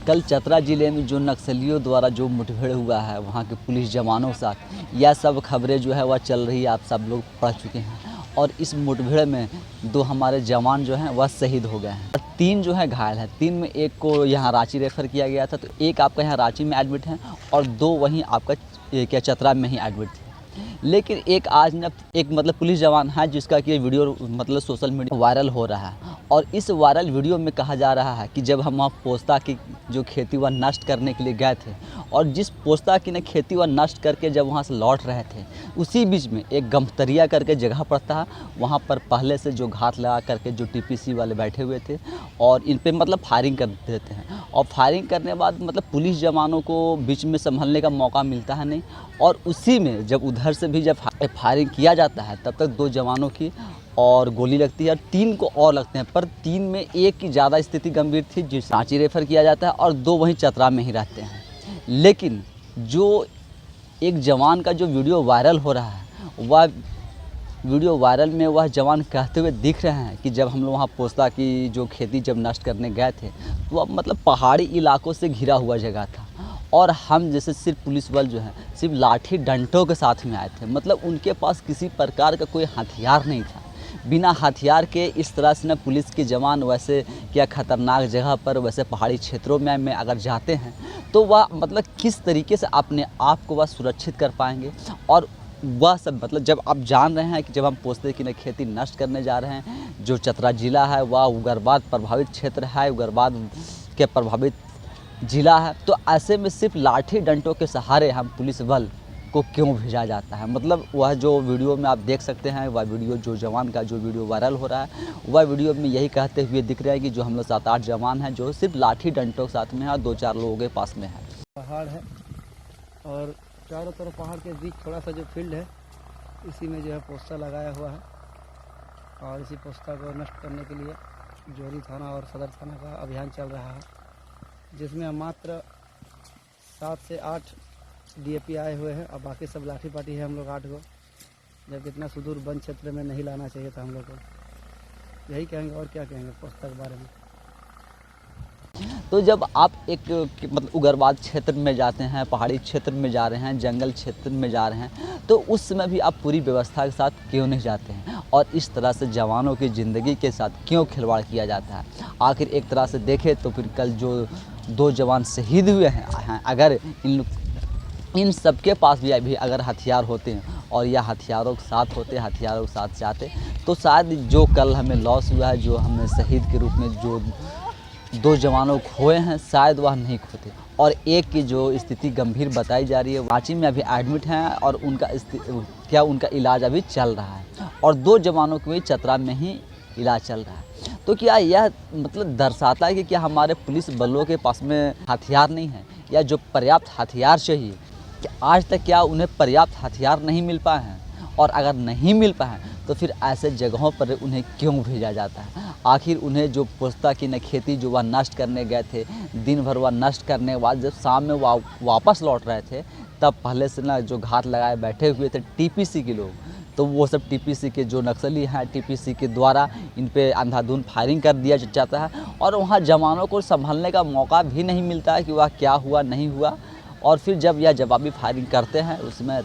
कल चतरा ज़िले में जो नक्सलियों द्वारा जो मुठभेड़ हुआ है वहाँ के पुलिस जवानों के साथ, यह सब खबरें जो है वह चल रही है, आप सब लोग पढ़ चुके हैं। और इस मुठभेड़ में 2 हमारे जवान जो हैं वह शहीद हो गए हैं और 3 जो है घायल हैं। 3 में एक को यहाँ रांची रेफ़र किया गया था, तो एक आपका यहाँ रांची में एडमिट है और 2 वहीं आपका क्या चतरा में ही एडमिट थे। लेकिन एक आज न एक मतलब पुलिस जवान है जिसका कि वीडियो मतलब सोशल मीडिया वायरल हो रहा है और इस वायरल वीडियो में कहा जा रहा है कि जब हम वहाँ पोस्ता की जो खेती वह नष्ट करने के लिए गए थे और जिस पोस्ता की न खेती वह नष्ट करके जब वहाँ से लौट रहे थे, उसी बीच में एक गमतरिया करके जगह पड़ता है, वहाँ पर पहले से जो घात लगा करके जो टीपीसी वाले बैठे हुए थे और इन पे मतलब फायरिंग कर देते हैं और फायरिंग करने के बाद मतलब पुलिस जवानों को बीच में संभलने का मौका मिलता है नहीं और उसी में जब उधर से भी जब फायरिंग किया जाता है तब तक 2 जवानों की और गोली लगती है और 3 को और लगते हैं, पर 3 में एक की ज़्यादा स्थिति गंभीर थी जिसे रांची रेफ़र किया जाता है और 2 वहीं चतरा में ही रहते हैं। लेकिन जो एक जवान का जो वीडियो वायरल हो रहा है, वह वीडियो वायरल में वह जवान कहते हुए दिख रहे हैं कि जब हम लोग वहाँ पोस्ता की जो खेती जब नष्ट करने गए थे तो अब मतलब पहाड़ी इलाकों से घिरा हुआ जगह था और हम जैसे सिर्फ पुलिस बल जो है सिर्फ लाठी डंडों के साथ में आए थे, मतलब उनके पास किसी प्रकार का कोई हथियार नहीं था। बिना हथियार के इस तरह से न पुलिस के जवान वैसे क्या खतरनाक जगह पर वैसे पहाड़ी क्षेत्रों में अगर जाते हैं तो वह मतलब किस तरीके से अपने आप को वह सुरक्षित कर पाएंगे। और वह सब मतलब जब आप जान रहे हैं कि जब हम पोस्ते की न खेती नष्ट करने जा रहे हैं, जो चतरा ज़िला है वह उग्रवाद प्रभावित क्षेत्र है, उग्रवाद के प्रभावित ज़िला है, तो ऐसे में सिर्फ लाठी डंडों के सहारे हम पुलिस बल को क्यों भेजा जाता है। मतलब वह जो वीडियो में आप देख सकते हैं, वह वीडियो जो जवान का जो वीडियो वायरल हो रहा है, वह वीडियो में यही कहते हुए दिख रहा है कि जो हम लोग 7-8 जवान हैं जो सिर्फ लाठी डंडों के साथ में है और 2-4 लोगों के पास में है। पहाड़ है और चारों तरफ पहाड़ के बीच थोड़ा सा जो फील्ड है, इसी में जो है पोस्ता लगाया हुआ है और इसी पोस्ता को नष्ट करने के लिए जोरी थाना और सदर थाना का अभियान चल रहा है, जिसमें मात्र 7 से 8 डीएपी आए हुए हैं और बाकी सब लाठी पाठी है हम लोग 8 गो, जबकि इतना सुदूर वन क्षेत्र में नहीं लाना चाहिए था हम लोग को। यही कहेंगे और क्या कहेंगे पोस्ता के बारे में। तो जब आप एक मतलब उग्रवाद क्षेत्र में जाते हैं, पहाड़ी क्षेत्र में जा रहे हैं, जंगल क्षेत्र में जा रहे हैं, तो उस समय भी आप पूरी व्यवस्था के साथ क्यों नहीं जाते हैं और इस तरह से जवानों की ज़िंदगी के साथ क्यों खिलवाड़ किया जाता है। आखिर एक तरह से देखें तो फिर कल जो 2 जवान शहीद हुए हैं, अगर इन सबके पास भी अगर हथियार होते हैं और यह हथियारों के साथ होते, हथियारों के साथ जाते, तो शायद जो कल हमें लॉस हुआ है, जो हमें शहीद के रूप में जो 2 जवानों खोए हैं, शायद वह नहीं खोते। और एक की जो स्थिति गंभीर बताई जा रही है, रांची में अभी एडमिट हैं और उनका इलाज अभी चल रहा है और 2 जवानों को भी चतरा में ही इलाज चल रहा है। तो क्या यह मतलब दर्शाता है कि क्या हमारे पुलिस बलों के पास में हथियार नहीं है, या जो पर्याप्त हथियार चाहिए कि आज तक क्या उन्हें पर्याप्त हथियार नहीं मिल पाए हैं, और अगर नहीं मिल पाए तो फिर ऐसे जगहों पर उन्हें क्यों भेजा जाता है। आखिर उन्हें जो पोस्ता की न खेती जो वह नष्ट करने गए थे, दिन भर वह नष्ट करने के बाद जब शाम में वापस लौट रहे थे, तब पहले से ना जो घात लगाए बैठे हुए थे टीपीसी के लोग, तो वो सब टीपीसी के जो नक्सली हैं, टीपीसी के द्वारा इन पे अंधाधुंध फायरिंग कर दिया जाता है और वहाँ जवानों को संभलने का मौका भी नहीं मिलता है कि वह क्या हुआ नहीं हुआ। और फिर जब यह जवाबी फायरिंग करते हैं, उसमें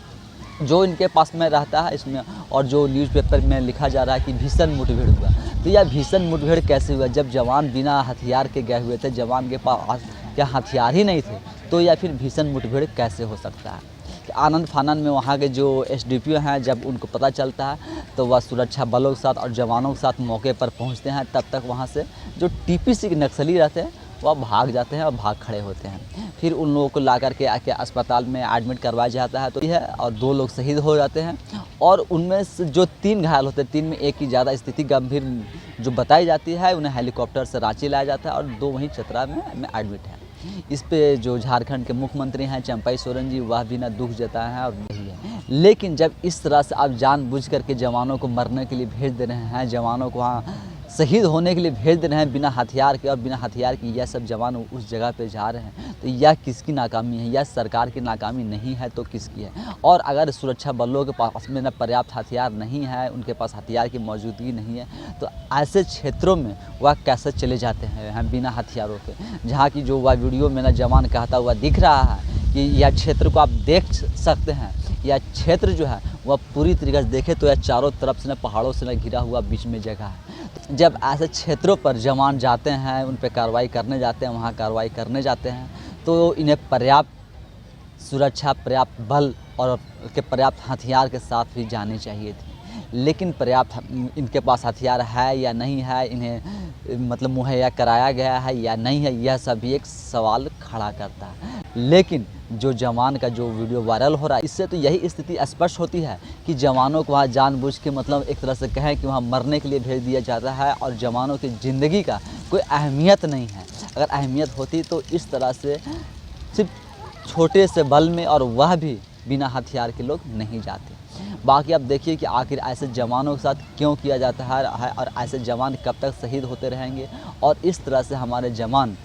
जो इनके पास में रहता है इसमें, और जो न्यूज़पेपर में लिखा जा रहा है कि भीषण मुठभेड़ हुआ, तो यह भीषण मुठभेड़ कैसे हुआ जब जवान बिना हथियार के गए हुए थे, जवान के पास क्या हथियार ही नहीं थे, तो या फिर भीषण मुठभेड़ कैसे हो सकता है। आनंद फानन में वहाँ के जो एसडीपीओ हैं, जब उनको पता चलता है तो वह सुरक्षा बलों के साथ और जवानों के साथ मौके पर पहुँचते हैं, तब तक वहाँ से जो टीपीसी के नक्सली रहते हैं वह भाग जाते हैं और भाग खड़े होते हैं। फिर उन लोगों को ला करके आके अस्पताल में एडमिट करवाया जाता है, तो यह और 2 लोग शहीद हो जाते हैं और उनमें से जो 3 घायल होते हैं, 3 में एक की ज़्यादा स्थिति गंभीर जो बताई जाती है, उन्हें हेलीकॉप्टर से रांची लाया जाता है और 2 वहीं चतरा में एडमिट हैं। इस पे जो झारखंड के मुख्यमंत्री हैं चंपाई सोरेन जी, वह भी ना दुख जताए हैं और यही है। लेकिन जब इस तरह से आप जानबूझ करके जवानों को मरने के लिए भेज दे रहे हैं, जवानों को वहाँ शहीद होने के लिए भेज दे रहे हैं बिना हथियार के, और बिना हथियार के यह सब जवान उस जगह पे जा रहे हैं, तो यह किसकी नाकामी है? यह सरकार की नाकामी नहीं है तो किसकी है? और अगर सुरक्षा बलों के पास में न पर्याप्त हथियार नहीं है, उनके पास हथियार की मौजूदगी नहीं है, तो ऐसे क्षेत्रों में वह कैसे चले जाते हैं बिना हथियारों के? जहाँ की जो वह वीडियो में न जवान कहता हुआ दिख रहा है कि यह क्षेत्र को आप देख सकते हैं, यह क्षेत्र जो है वह पूरी तरीके से देखे तो यह चारों तरफ से न पहाड़ों से न घिरा हुआ बीच में जगह है। जब ऐसे क्षेत्रों पर जवान जाते हैं, उन पर कार्रवाई करने जाते हैं, वहाँ कार्रवाई करने जाते हैं, तो इन्हें पर्याप्त सुरक्षा, पर्याप्त बल और के पर्याप्त हथियार के साथ भी जानी चाहिए थी। लेकिन पर्याप्त इनके पास हथियार है या नहीं है, इन्हें मतलब मुहैया कराया गया है या नहीं है, यह सभी एक सवाल खड़ा करता है। लेकिन जो जवान का जो वीडियो वायरल हो रहा है, इससे तो यही स्थिति स्पष्ट होती है कि जवानों को वहाँ जानबूझ के मतलब एक तरह से कहें कि वहाँ मरने के लिए भेज दिया जाता है और जवानों की ज़िंदगी का कोई अहमियत नहीं है। अगर अहमियत होती तो इस तरह से सिर्फ छोटे से बल में, और वह भी बिना हथियार के लोग नहीं जाते। बाकी आप देखिए कि आखिर ऐसे जवानों के साथ क्यों किया जाता है और ऐसे जवान कब तक शहीद होते रहेंगे, और इस तरह से हमारे जवान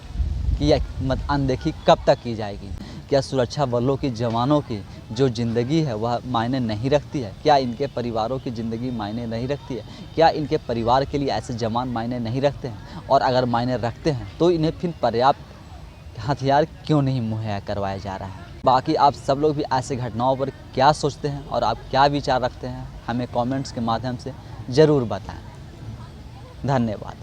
की अनदेखी कब तक की जाएगी? क्या सुरक्षा बलों की जवानों की जो ज़िंदगी है वह मायने नहीं रखती है? क्या इनके परिवारों की ज़िंदगी मायने नहीं रखती है? क्या इनके परिवार के लिए ऐसे जवान मायने नहीं रखते हैं? और अगर मायने रखते हैं तो इन्हें फिर पर्याप्त हथियार क्यों नहीं मुहैया करवाया जा रहा है? बाकी आप सब लोग भी ऐसे घटनाओं पर क्या सोचते हैं और आप क्या विचार रखते हैं, हमें कमेंट्स के माध्यम से ज़रूर बताएं। धन्यवाद।